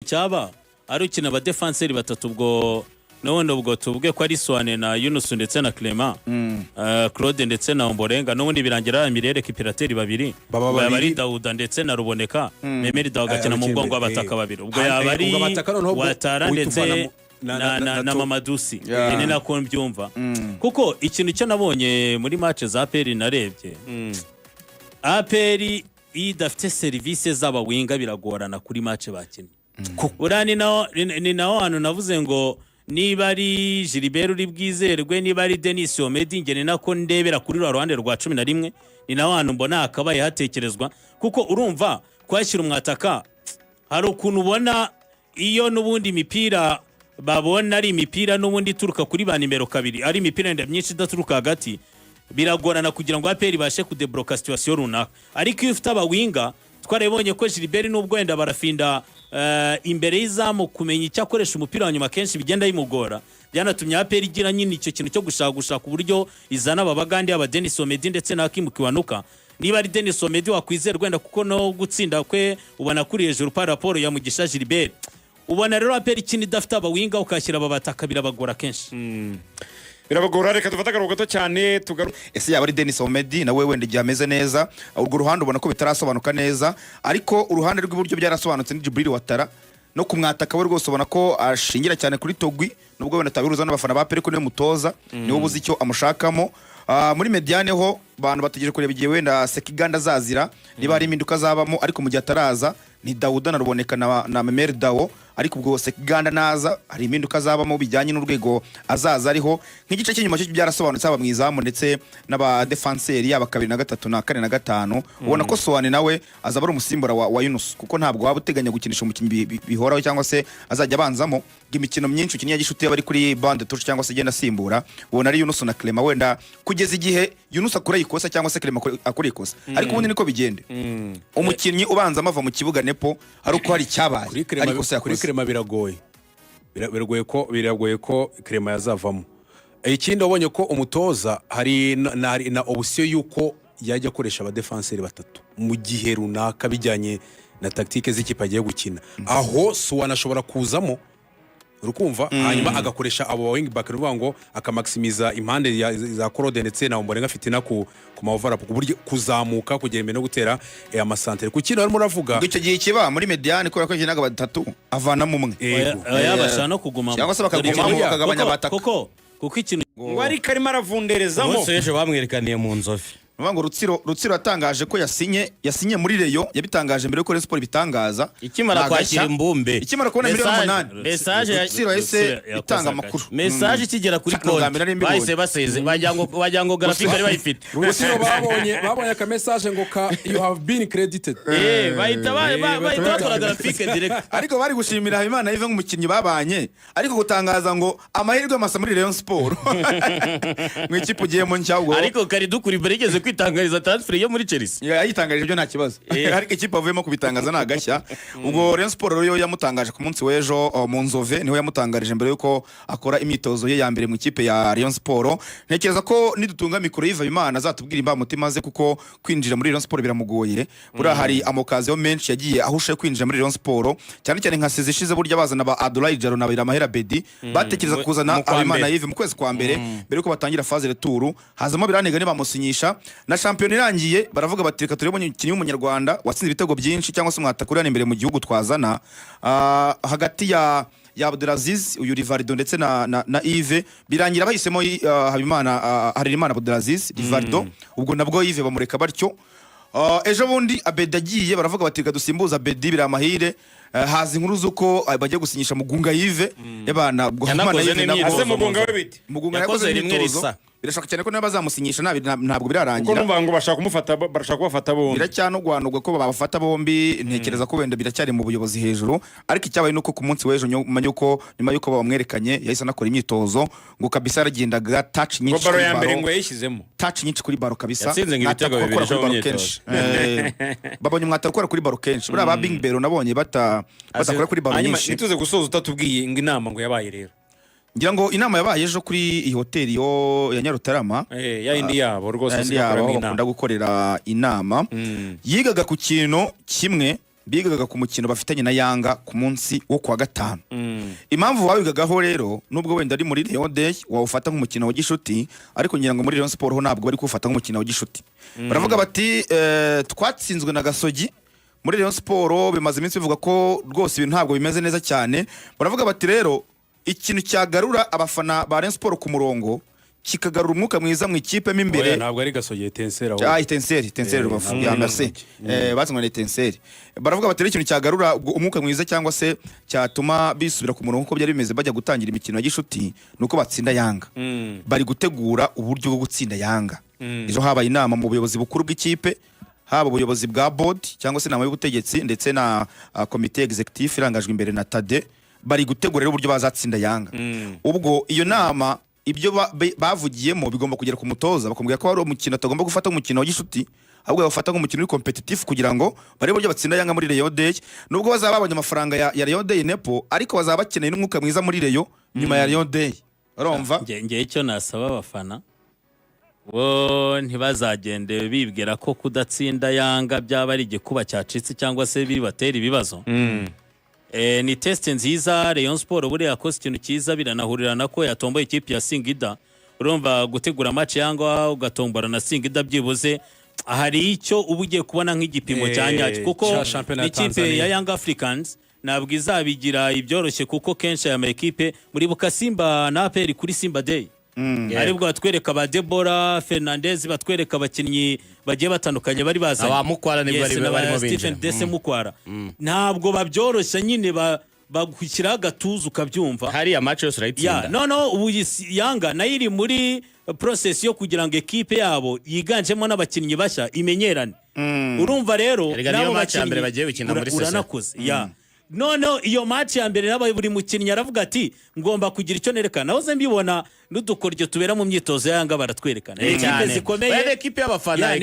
cyaba ari ukina aba defenseur batatu ubwo none ubwo tuvuge ko ari Swane na Yunus ndetse na Clement Claude ndetse na Omborenga n'ubundi birangira Emirere Kipirateri babiri bari Dauda ndetse na Ruboneka Memeri Dauda gakina mu bwongo abataka babiri ubwo yaba ari Watara ndetse na Mamadusi ni nako mbyumva kuko ikintu cyo nabonye muri match za APR narebye APR idafite service z'abawinga biragorana kuri match bakinnye urani naho hano navuze ngo niba ari Gilbert uri bwizerwe niba ari Denis Omedi ngene nako ndebera kuri ruhande rwa 11 ni naho hano mbona akabaye hatekerezwa kuko urumva kwashyira umwataka hari ukuntu ubona iyo nubundi mipira babona ari imipira nubundi turuka kuri ba nimero kabiri ari imipira ndende myinshi idaturuka hagati biragorana kugira ngo APR ibashe kudebloka situation runaka ariko iyo ufite abawinga twarebonye ko Gilbert nubwo wenda barafinda imbere y'izamu kumenya icyo akoresha umupira wa nyuma kenshi bigenda bimugora byanatumye APR igira nyine icyo kintu cyo gushaka uburyo izana ababagandi aba Denis Omedi ndetse na Hakim Kiwanuka niba ari Denis Omedi wakwizera gwenda kuko no gutsinda kwe ubona kuri hejuru par rapport ya Mugisha Gilbert ubona rero APR ikintu idafite abawinga ukashyira ababataka birabagora kenshi birabagora reka dufata akaruhuko gato cyane tugaru ese yaba ari Denis Omedi nawe wenda igihe ameze neza urwo ruhande ubona ko bitarasobanuka neza ariko uruhande rw'iburyo byarasobanutse ni Djibril Watara no kumwataka we rwose ubona ko ashingira cyane kuri Togwi nubwo wenda tabiruza n'abafana ba APR ko niwe mutoza niwe buzi icyo amushakamo muri mediane ho bantu bategereje kureba igihe wenda Sekiganda azazira niba ari impinduka zabamo ariko mu gihe ataraza ni Dauda na Ruboneka na Memeri Dawo ariko ubwo Sekiganda naza hari impinduka zabamo bijyanye n'urwego azaza ariho nk'igice cy'inyuma cyo byarasobanutse aba mwizamu ndetse n'aba defenseur yaba 2 na 3 na 4 na 5 ubona ko Swane nawe azaba ari umusimbura wa Yunus kuko ntabwo waba uteganya gukinisha umukinnyi bihoraho cyangwa se azajya abanzamo imikino myinshi ukinnye yagishuti bari kuri bande touche cyangwa se genda simbura ubona ari Yunus na Clement wenda kugeza igihe Yunus akora ikosa cyangwa se Clement akora ikosa ariko ubundi niko bigende umukinnyi ubanza amava mu kibuga nepo ari uko hari cyabaye ariko se kuri Clement biragoye ko Clement yazavamo ikindi wabonye ko umutoza hari na option yuko yajya akoresha aba defenseur batatu mu gihe runaka bijyanye na tactique z'ikipe agiye gukina aho Swane ashobora kuzamo urukumva hanyuma agakoresha abo wing back ruvuga ngo akamaximiza impande za Claude ndetse na Omborenga afite na ku overlap ku buryo kuzamuka kugera imbere no gutera amasantere ku kintu arimo ravuga icyo gihe kiba muri mediane ko yakinaga batatu avana mu umwe yabasha no kuguma cyangwa se bakaguma bakagabanya bataka kuko ikintu ngo ari karimo aravunderezamo bose ejo bamwerekaniye mu nzovi ngo Rutsiro yatangaje ko yasinye muri Reyo yabitangaje mbere ko Sport bitangaza ikimara kwakira imbumbe ikimara kubona miliyoni 8 message Rutsiro yahise itanga amakuru message ikigera kuri konti bahise baseze bajya ngo graphic ari bayifite Rutsiro babonye aka message ngo you have been credited bahita bakora graphic direct ariko bari gushimira Habimana Yves nk'umukinnyi babanye ariko gutangaza ngo amahirwe amasa muri Rayon Sport mu ikipe ugiye mu ncyabwo ariko kari dukuri berigeze kwitangariza transfer yo muri Chelsea yayitangarije byo nta kibazo ariko ikipe avuyemo kubitangaza nagashya ubwo Rayon Sport rero yamutangaje ku munsi w'ejo mu Nzove niho yamutangarije mbere yuko akora imyitozo ye ya mbere mu ikipe ya Rayon Sport ntekereza ko nidutunga mikoro yiva Imana azatubwira imba mutima ze kuko kwinjira muri Rayon Sport biramugoye bura hari amokazi yo menshi yagiye ahushe kwinjira muri Rayon Sport cyane cyane nka seze ishize burya bazana ba Abdoulaye Jaro na Biramahera Bedi batekereza kuzana Habimana Yves mu kwezi kwa mbere mbere yuko batangira phase retour hazamo biranega ne bamusinyisha na champion irangiye baravuga bati reka turebe umukinnyi w'umunyarwanda watsinze ibitego byinshi cyangwa se mwatakurana imbere mu gihugu twazana hagati ya Abdelaziz uyu Rivaldo ndetse na Yves birangira bahisemo Harerimana Abdelaziz Rivaldo ubwo nabwo Yves bamureka batyo ejo bundi Abedi agiye baravuga bati reka dusimbuza Abedi biramahire hazi inkuru zuko bagiye gusinyisha Mugunga Yves yabana Habimana Yves ase Mugunga we biti Mugunga yakoze rimwe risa birashaka cyane ko niba bazamusinyisha ntabwo birarangira kuko numva ngo bashaka kubafata bombi biracyanugwanugwa ko babafata bombi ntekereza ko wenda biracyari mu buyobozi hejuru ariko icyabaye nuko ku munsi w'ejo nyuma yuko bamwerekanye yahise anakora imyitozo ngo kabisa aragendaga touch nyinshi kuri baro ya mbere ngo yayishyizemo touch nyinshi kuri baro kabisa yatsinze ibitego bibiri cyo mu myitozo babonye umwata ukora kuri baro kenshi buriya ba Bing Bero nabonye batakora kuri baro nyinshi nituze gusoza utatubwiye ngo inama ngo yabaye rero ngira ngo inama yabaye ejo kuri iyi hoteli yo ya Nyarutarama ya indi yabo rwose bakunda gukorera inama yigaga ku kintu kimwe bigaga ku mukino bafitanye na Yanga ku munsi wo kuwa gatanu. Impamvu babigagaho rero nubwo wenda ari muri Rayon Day wawufata nk'umukino wa gishuti, ariko ngira ngo muri Rayon Sport ho ntabwo bari kufata nk'umukino wa gishuti. Baravuga bati twatsinzwe na Gasogi muri Rayon Sport, bimaze iminsi bivuga ko rwose ibintu ntabwo bimeze neza cyane. Baravuga bati rero ikintu cyagarura abafana ba Rayon Sport ku murongo kikagarura umwuka mwiza mu ikipe mo imbere. Ntabwo ari Gasogi, Etincelle aho. Etincelle Rubavu ya merci. Bazimwe na Etincelle. Baravuga bati ikintu cyagarura umwuka mwiza cyangwa se cyatuma bisubira ku murongo uko byari bimeze bajya gutangira imikino ya gishuti nuko batsinda Yanga. Bari gutegura uburyo bwo gutsinda Yanga. Ejo habaye inama mu buyobozi bukuru bw'ikipe, haba ubuyobozi bwa board cyangwa se inama y'ubutegetsi ndetse na komite executive irangajwe imbere na Tade, bari gutegura rero uburyo bazatsinda Yanga. Ubwo iyo nama ibyo bavugiyemo bigomba kugera ku mutoza, bakamubwira ko ari umukino atagomba gufata umukino wa gishuti, ahubwo bafata nk'umukino uri competitive kugira ngo barebe uburyo batsinda Yanga muri Rayon Day. Nubwo bazaba babonye amafaranga ya Rayon Day nepo, ariko bazaba bakeneye n'umwuka mwiza muri Rayon nyuma ya Rayon Day. Urumva ngiye icyo nasaba abafana bo ntibazagende bibwira ko kudatsinda Yanga byaba ari igikuba cyacitse cyangwa se bibatera ibibazo. Ni test nziza. Rayon Sport buriya yakoze ikintu cyiza, biranahurirana ko yatomboye ikipe ya Singida. Urumva gutegura match Yanga ugatombora na Singida byibuze hari icyo uba ugiye kubona nk'igipimo cya nyacyo, kuko ikipe ya Young Africans ntabwo izabigira ibyoroshye, kuko kenshi aya makipe muri buka Simba na APR kuri Simba Day aribwo batwereka ba Deborah Fernandez, batwereka abakinnyi bagiye batandukanye bari bazanye abamukwara nibwo barimo Stephen Dese Mukwara. Ntabwo babyoroshya nyine bagukira agatuza ukabyumva hari ya match yose urayitsinda. No ubu Yanga nayo iri muri process yo kugira ngo ekipe yabo yiganjemo n'abakinnyi bashya imenyerane. Urumva rero nabo match ya mbere bagiye gukina muri uranakoze noneho iyo match ya mbere nabaye buri mukinnyi aravuga ati ngomba kugira icyo nerekana. Nahoze mbibona n'udukoryo tubera mu myitozo ya Yanga baratwerekana ekipe zikomeye, ekipe y'abafana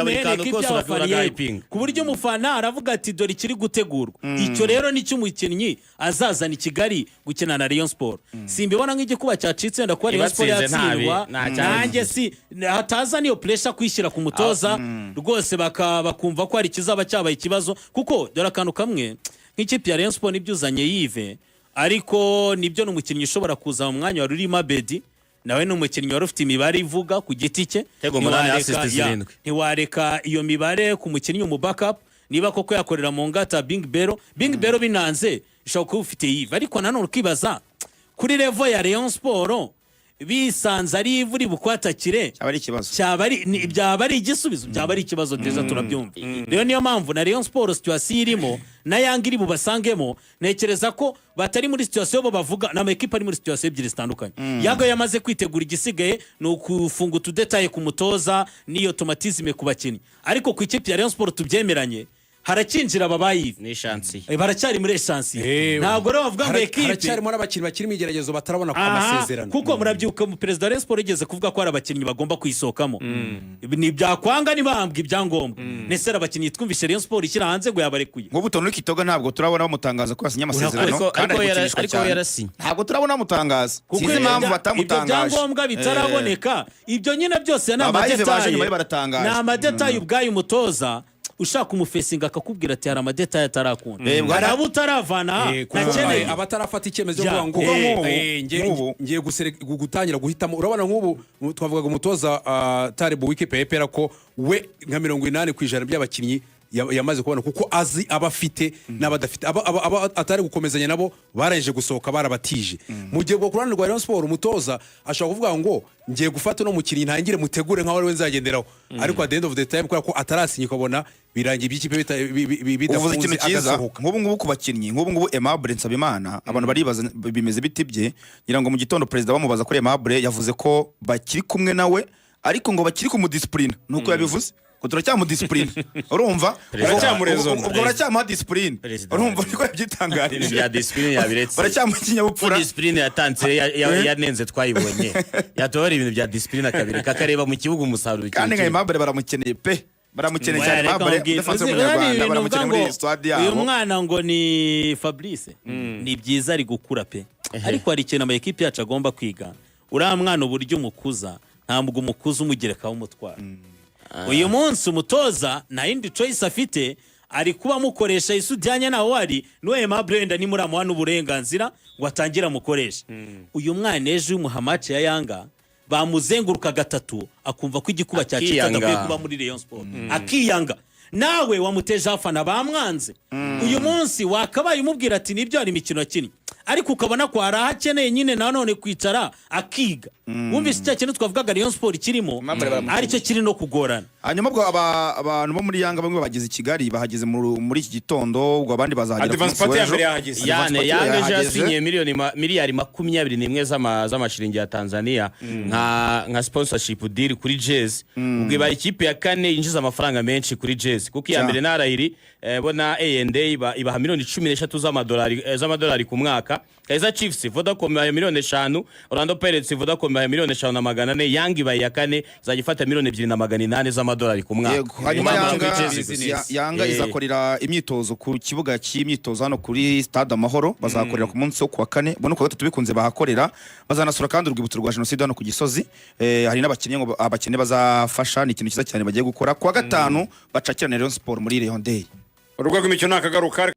buri kantu kose bakora hyping, ku buryo umufana aravuga ati dore kiri gutegurwa. Icyo rero nicyo umukinnyi azazana i Kigali gukina na Rayon Sport. Simbibona nk'igikuba cyacitse wenda kuba Rayon Sport yatsindwa, nanjye si hataza niyo pressure kwishyira ku mutoza rwose bakumva ko hari kizaba cyabaye ikibazo, kuko dore akantu kamwe nk'ikipe ya Rayon Sport nibyuzanye Yive, ariko nibyo n'umukinnyi ushobora kuza mu mwanya wa Rurima Bedi, nawe n'umukinnyi wari ufite imibare ivuga ku giti cye. Ntiwareka iyo mibare ku mukinnyi mu backup niba koko yakorera mu ngata Bing Bero binanze ishobora kuba ufite Yive. Ariko nanone ukibaza kuri level ya Rayon Sport bisanze ari ivuri bukwatakire byaba ari igisubizo, byaba ari ikibazo neza turabyumva. Rero niyo mpamvu na Rayon Sport situation irimo na Yanga iri bubasangemo, nekereza ko batari muri situation bo bavuga na equipe ari muri situation ebyiri zitandukanye. Yanga yamaze kwitegura igisigaye no kufunga tudetaye ku mutoza niyo automatisme ku bakinnyi, ariko ku ikipe ya Rayon Sport tubyemeranye harakinjira ababayi ni chance baracyari muri chance. Ntabwo rero bavuga ngo equipe haracyarimo n'abakinnyi bakiri mu igeragezo batarabona ku amasezerano, kuko murabyuka mu president wa Rayon Sport yigeze kuvuga ko hari abakinnyi bagomba kwisokamo. Ni byakwanga nibambwa ibyangombwa nesera abakinnyi twumvishe Rayon Sport ishyira hanze ngo yabarekuye ngo butono Kitoga ntabwo turabona bamutangaza ko yasinye amasezerano, ariko yarasinye ntabwo turabona mutangaza. Sinzi impamvu batamutangaje, ibyangombwa bitaraboneka. Ibyo nyine byose ni amadetaye ubwayo umutoza ushaka umufesinga akakubwira ati hari amadetaye atarakunda, harabo utaravana nakeneye abatarafata icyemezo cyo ngo ngiye gutangira guhitamo. Urabona nk'ubu twavugaga umutoza Taribu w'ikipe ya EPR ko we nka 80% by'abakinnyi yamaze kubona, kuko azi abafite n'abadafite, atari gukomezanya nabo barangije gusohoka barabatije. Mu gihe bwo kurana rwa Rayon Sport umutoza ashaka kuvuga ngo ngiye gufata no mukinnyi ntangire mutegure nka wari nzagenderaho, ariko at the end of the time ko atarasinye ukabona birangiye by'ikipe bidafunze ikintu cyiza. Nk'ubu ku bakinnyi nk'ubu Aimable Nsabimana abantu baribaza bimeze bitibye, ngira ngo mu gitondo president bamubaza kuri Aimable yavuze ko bakiri kumwe nawe ariko ngo bakiri ku discipline nuko yabivuze ko turacyamu discipline. Urumva ubwo baracyamu discipline, urumva niko byitangarije ya discipline yabiretse baracyamu kinyabupfura. Discipline yatanze yanenze twayibonye yatobora ibintu bya discipline akabiri kakareba mu kibuga umusaruro cyane, kandi nka Aimable baramukeneye pe baramukeneye cyane. Aimable defense mu Rwanda baramukeneye muri stade yabo. Uyu mwana ngo ni Fabrice ni byiza ari gukura pe, ariko hari ikintu ama equipe yacu agomba kwiga. Uriya mwana uburyo umukuza ntabwo umukuza umugerekaho umutwara. Uyu munsi umutoza na indi choice afite ari kuba mukoresha isujyanye naho wari noye mabrenda ni muramuha n'uburenganzira ngo atangire amukoresha uyu mwana ejo umuha match ya Yanga bamuzenguruka gatatu akumva ko igikuba cyacitse adakwiye kuba muri Rayon Sport akiyanga nawe wamuteje afana bamwanze uyu munsi wakabaye umubwira ati nibyo hari imikino akinnye ariko ukabona ko hari ahakeneye nyine nanone kwicara akiga wumvise icyo kintu twavugaga Rayon Sport kirimo aricyo kiri no kugorana hanyuma ubwo abantu bo muri Yanga bamwe bageze i Kigali bahageze muri iki gitondo ubwo abandi bazahagera Advance Party ya mbere yahageze. Yanga ejo yasinyiye miliyari 21 z'amashiringi ya Tanzania nka sponsorship deal kuri Jazz ubwo iba ikipe ya kane yinjiza amafaranga menshi kuri Jazz kuko iya mbere narahiri bona A&A ibaha miliyoni 13 z'amadolari ku mwaka Kaizer Chiefs Vodacom ya miliyoni 5 Orlando Pirates Vodacom ya miliyoni 5.4 Yanga iba ya kane zagifata miliyoni 2.8 z'amadolari ku mwaka hanyuma Yanga izakorera imyitozo ku kibuga cy'imyitozo hano kuri Stade Amahoro bazakorera ku munsi wo kuwa kane bona ku gatatu bikunze bahakorera bazanasura kandi urwibutso rwa Jenoside hano ku Gisozi hari n'abakinnyi bazafasha ni ikintu cyiza cyane bagiye gukora kuwa gatanu bacakirana Rayon Sport muri Rayon Day urwego imikino nakagaruka